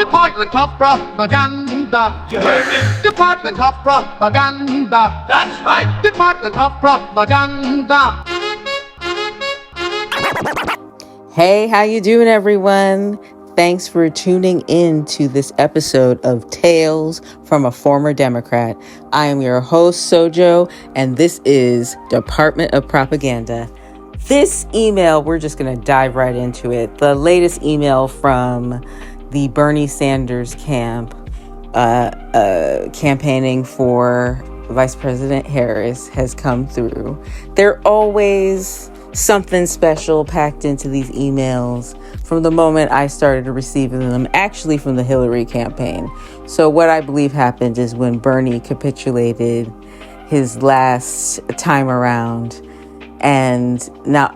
Department of Propaganda. You heard me? Department of Propaganda. That's right. Department of Propaganda. Hey, how you doing, everyone? Thanks for tuning in to this episode of Tales from a Former Democrat. I am your host, Sojo, and this is Department of Propaganda. This email, we're just going to dive right into it. The latest email from the Bernie Sanders camp campaigning for Vice President Harris has come through. They're always something special packed into these emails from the moment I started receiving them, actually from the Hillary campaign. So what I believe happened is when Bernie capitulated his last time around, and not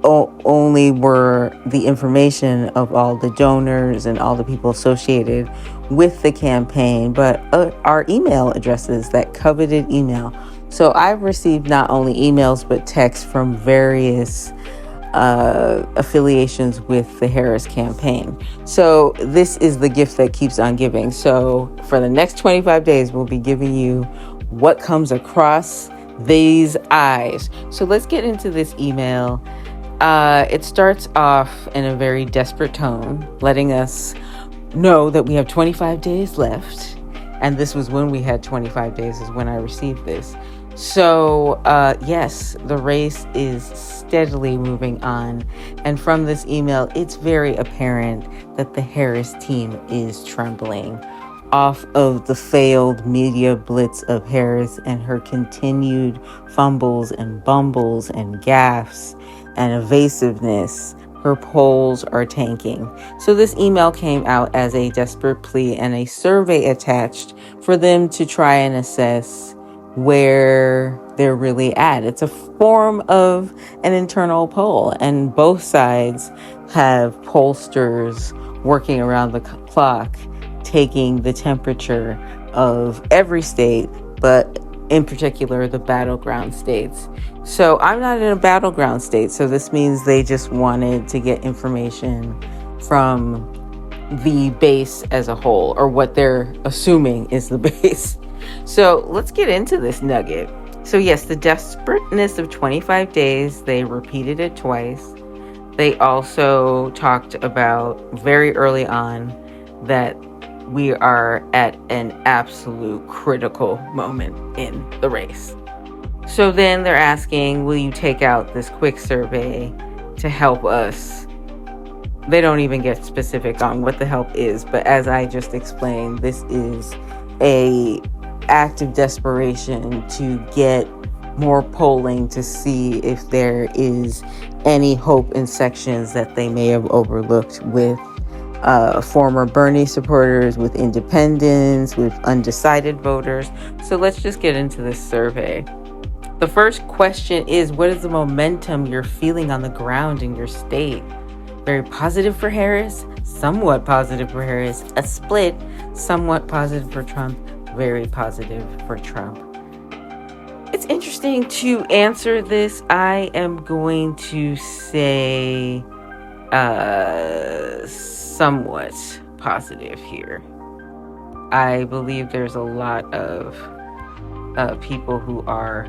only were the information of all the donors and all the people associated with the campaign, but our email addresses, that coveted email. So I've received not only emails, but texts from various affiliations with the Harris campaign. So this is the gift that keeps on giving. So for the next 25 days, we'll be giving you what comes across these eyes. So let's get into this email. It starts off in a very desperate tone, letting us know that we have 25 days left. And this was when we had 25 days is when I received this. So, yes, the race is steadily moving on. And from this email, it's very apparent that the Harris team is trembling off of the failed media blitz of Harris and her continued fumbles and bumbles and gaffes and evasiveness. Her polls are tanking. So this email came out as a desperate plea and a survey attached for them to try and assess where they're really at. It's a form of an internal poll, and both sides have pollsters working around the clock, taking the temperature of every state, but in particular the battleground states. So I'm not in a battleground state, so this means they just wanted to get information from the base as a whole, or what they're assuming is the base. So let's get into this nugget. So yes, the desperateness of 25 days, they repeated it twice. They also talked about very early on that we are at an absolute critical moment in the race. So then they're asking, will you take out this quick survey to help us? They don't even get specific on what the help is, but as I just explained, this is a act of desperation to get more polling to see if there is any hope in sections that they may have overlooked with former Bernie supporters, with independents, with undecided voters. So let's just get into this survey. The first question is, what is the momentum you're feeling on the ground in your state? Very positive for Harris, somewhat positive for Harris, a split, somewhat positive for Trump, very positive for Trump. It's interesting to answer this. I am going to say somewhat positive here. I believe there's a lot of people who are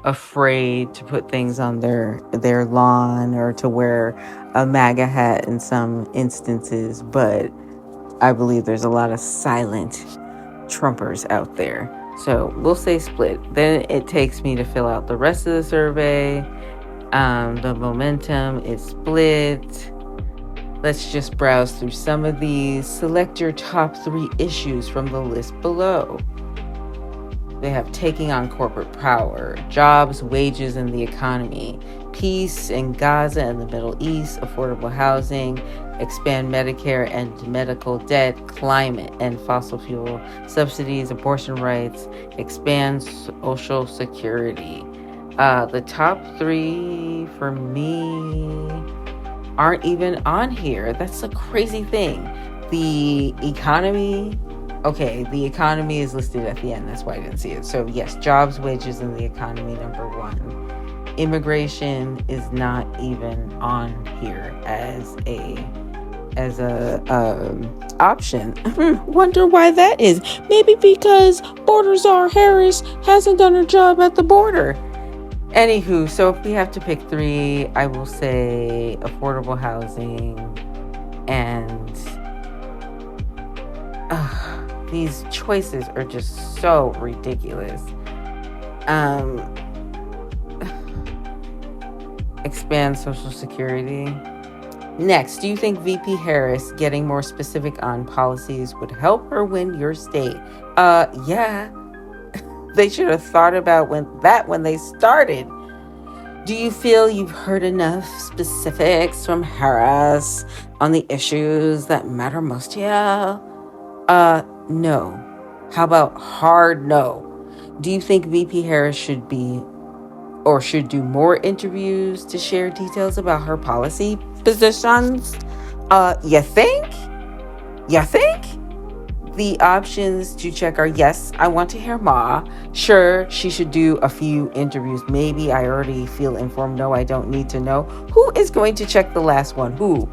afraid to put things on their lawn or to wear a MAGA hat in some instances, but I believe there's a lot of silent Trumpers out there. So we'll say split. Then it takes me to fill out the rest of the survey. The momentum is split. Let's just browse through some of these. Select your top 3 issues from the list below. They have taking on corporate power, jobs, wages, and the economy, peace in Gaza and the Middle East, affordable housing, expand Medicare and medical debt, climate and fossil fuel subsidies, abortion rights, expand social security. The top 3 for me aren't even on here. That's a crazy thing. The economy, okay, the economy is listed at the end. That's why I didn't see it. So yes, jobs, wages, and the economy, number 1. Immigration is not even on here as a option. Wonder why that is. Maybe because border czar Harris hasn't done her job at the border. Anywho, so if we have to pick three, I will say affordable housing and these choices are just so ridiculous. Expand Social Security. Next, do you think VP Harris getting more specific on policies would help her win your state? Yeah. They should have thought about when they started. Do you feel you've heard enough specifics from Harris on the issues that matter most to you? No. How about hard no? Do you think VP Harris should do more interviews to share details about her policy positions? You think? The options to check are yes, I want to hear more. Sure, she should do a few interviews. Maybe I already feel informed. No, I don't need to know. Who is going to check the last one? Who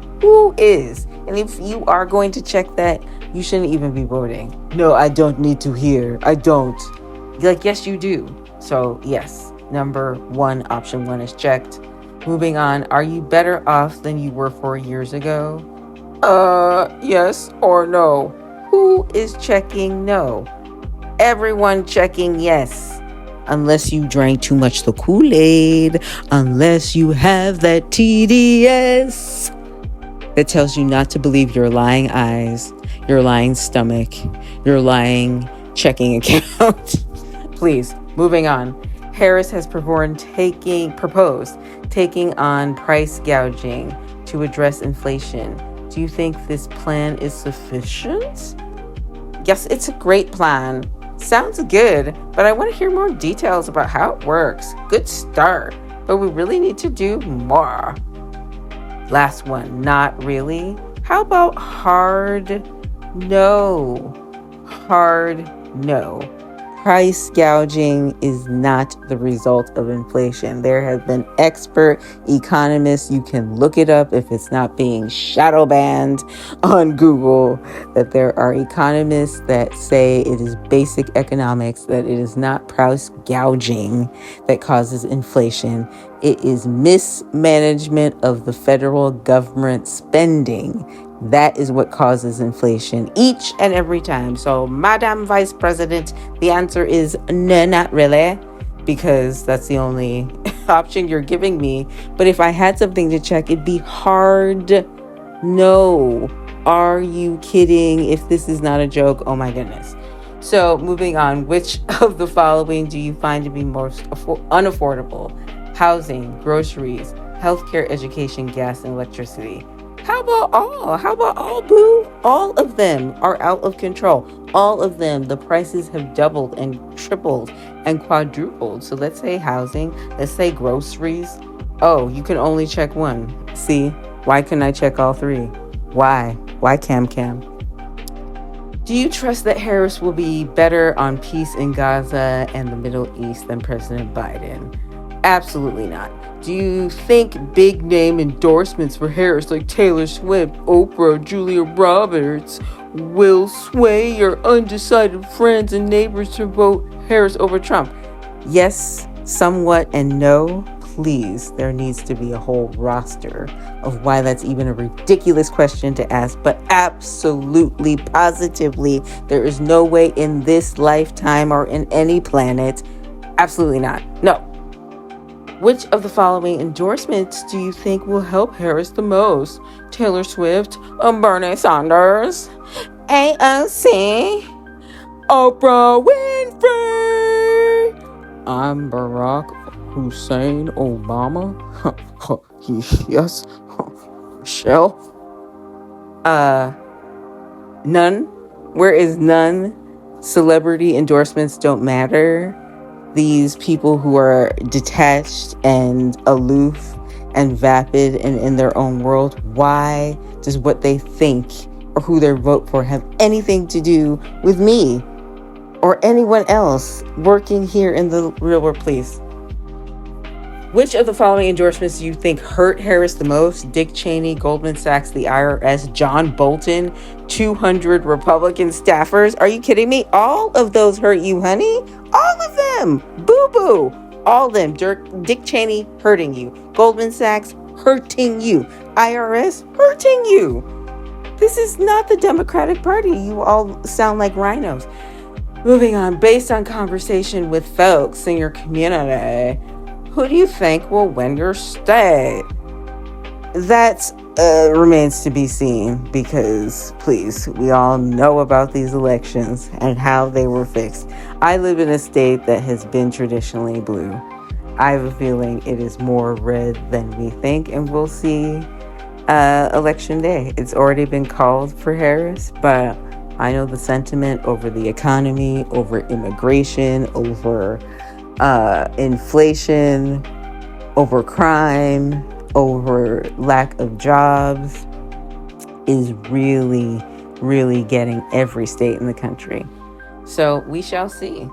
is? And if you are going to check that, you shouldn't even be voting. No, I don't need to hear. I don't. Like, yes, you do. So, yes, option one is checked. Moving on, are you better off than you were 4 years ago? Yes or no? Who is checking no? Everyone checking yes. Unless you drank too much the Kool-Aid. Unless you have that TDS. That tells you not to believe your lying eyes, your lying stomach, your lying checking account. Please, moving on. Harris has proposed taking on price gouging to address inflation. Do you think this plan is sufficient? Yes, it's a great plan. Sounds good, but I want to hear more details about how it works. Good start, but we really need to do more. Last one, not really. How about hard no? Hard no. Price gouging is not the result of inflation. There have been expert economists, you can look it up if it's not being shadow banned on Google, that there are economists that say it is basic economics, that it is not price gouging that causes inflation. It is mismanagement of the federal government spending. That is what causes inflation each and every time. So, Madam Vice President, the answer is no, not really, because that's the only option you're giving me. But if I had something to check, it'd be hard no. Are you kidding? If this is not a joke, oh my goodness. So, moving on, which of the following do you find to be most unaffordable? Housing, groceries, healthcare, education, gas, and electricity. How about all, boo? All of them are out of control. All of them, the prices have doubled and tripled and quadrupled. So let's say housing, let's say groceries. Oh, you can only check one. See, why couldn't I check all three? Why? Why Cam? Do you trust that Harris will be better on peace in Gaza and the Middle East than President Biden? Absolutely not. Do you think big name endorsements for Harris like Taylor Swift, Oprah, Julia Roberts will sway your undecided friends and neighbors to vote Harris over Trump? Yes, somewhat, and no, please. There needs to be a whole roster of why that's even a ridiculous question to ask, but absolutely, positively, there is no way in this lifetime or in any planet. Absolutely not. No. Which of the following endorsements do you think will help Harris the most? Taylor Swift, Bernie Sanders, AOC, Oprah Winfrey, I'm Barack Hussein Obama. Yes, Michelle. None. Where is none? Celebrity endorsements don't matter. These people who are detached and aloof and vapid and in their own world, why does what they think or who they vote for have anything to do with me or anyone else working here in the real world? Please. Which of the following endorsements do you think hurt Harris the most? Dick Cheney, Goldman Sachs, the IRS, John Bolton, 200 Republican staffers? Are you kidding me? All of those hurt you, honey. All of them. Boo-boo. All of them. Dick Cheney hurting you. Goldman Sachs hurting you. IRS hurting you. This is not the Democratic Party. You all sound like rhinos. Moving on. Based on conversation with folks in your community, who do you think will win your state? That remains to be seen, because, please, we all know about these elections and how they were fixed. I live in a state that has been traditionally blue. I have a feeling it is more red than we think, and we'll see election day. It's already been called for Harris, but I know the sentiment over the economy, over immigration, over inflation, over crime, over lack of jobs is really, really getting every state in the country. So we shall see.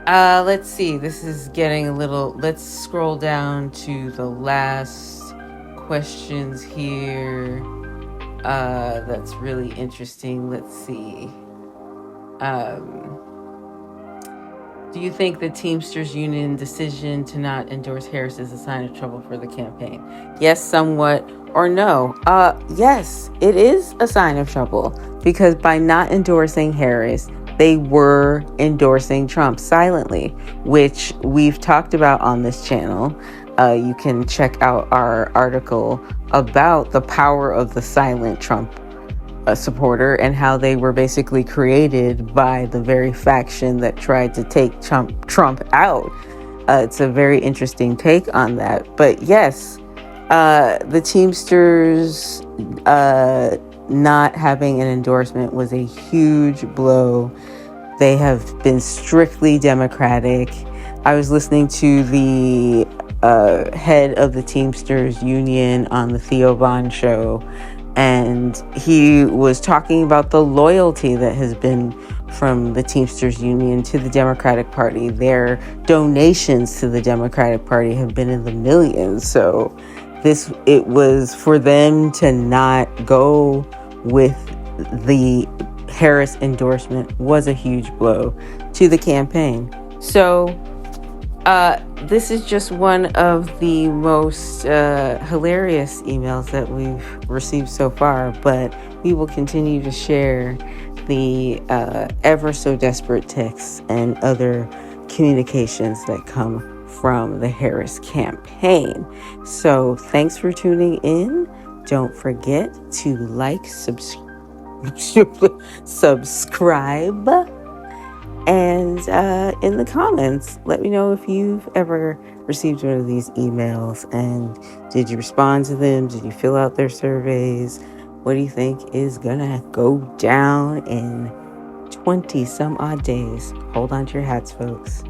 Let's see. This is getting a little... Let's scroll down to the last questions here. That's really interesting. Let's see. Do you think the Teamsters Union decision to not endorse Harris is a sign of trouble for the campaign? Yes, somewhat, or no? Yes, it is a sign of trouble, because by not endorsing Harris, they were endorsing Trump silently, which we've talked about on this channel. You can check out our article about the power of the silent Trump supporter and how they were basically created by the very faction that tried to take Trump out. It's a very interesting take on that. But yes, the Teamsters not having an endorsement was a huge blow. They have been strictly Democratic. I was listening to the head of the Teamsters Union on the Theo Von show, and he was talking about the loyalty that has been from the Teamsters Union to the Democratic Party. Their donations to the Democratic Party have been in the millions. So it was for them to not go with the Harris endorsement was a huge blow to the campaign. So this is just one of the most hilarious emails that we've received so far, but we will continue to share the ever so desperate texts and other communications that come from the Harris campaign. So thanks for tuning in. Don't forget to like, subscribe, and in the comments, let me know if you've ever received one of these emails, and did you respond to them? Did you fill out their surveys? What do you think is gonna go down in 20 some odd days? Hold on to your hats, folks.